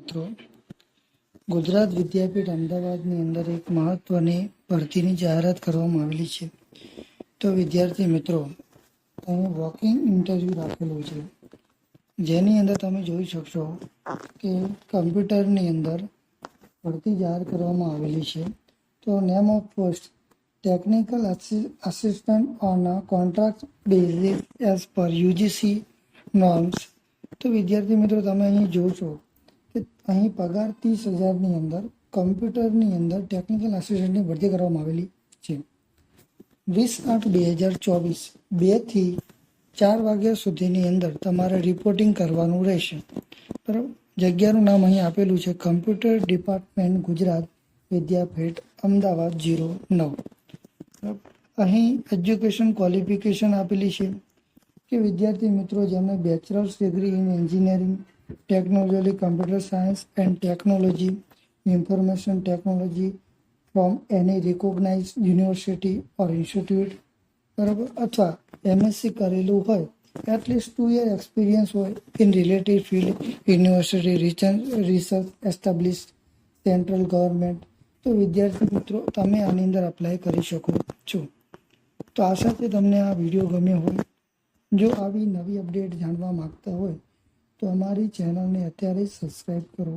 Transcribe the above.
મિત્રો, ગુજરાત વિદ્યાપીઠ અમદાવાદની અંદર એક મહત્વની ભરતીની જાહેરાત કરવામાં આવેલી છે. તો વિદ્યાર્થી મિત્રો, અહીં વોકિંગ ઇન્ટરવ્યૂ રાખેલું છે, જેની અંદર તમે જોઈ શકશો કે કમ્પ્યુટરની અંદર ભરતી જાહેર કરવામાં આવેલી છે. તો name of post technical assistant on a contract basis as per UGC norms. તો વિદ્યાર્થી મિત્રો, તમે અહીં જોશો કે અહીં પગાર 30,000ની અંદર કમ્પ્યુટરની અંદર ટેકનિકલ આસિસ્ટન્ટની ભરતી કરવામાં આવેલી છે. 20/8/2024 2 થી 4 વાગ્યા સુધીની અંદર તમારે રિપોર્ટિંગ કરવાનું રહેશે. બરાબર. જગ્યાનું નામ અહીં આપેલું છે, કમ્પ્યુટર ડિપાર્ટમેન્ટ, ગુજરાત વિદ્યાપીઠ, અમદાવાદ 09. અહીં એજ્યુકેશન ક્વોલિફિકેશન આપેલી છે કે વિદ્યાર્થી મિત્રો જેમને bachelors degree in engineering technology, computer science and technology, information technology from any recognize university or institute, બરાબર, અથવા એમએસસી કરેલું હોય, એટલીસ્ટ 2 year એક્સપિરિયન્સ હોય in related field, university research establish, central government. તો વિદ્યાર્થી મિત્રો, તમે આની અંદર અપ્લાય કરી શકો છો. તો આશા છે તમને આ વિડીયો ગમ્યો હોય. જો આવી નવી અપડેટ જાણવા માંગતા હોય તો અમારી ચેનલને અત્યારે જ સબસ્ક્રાઈબ કરો.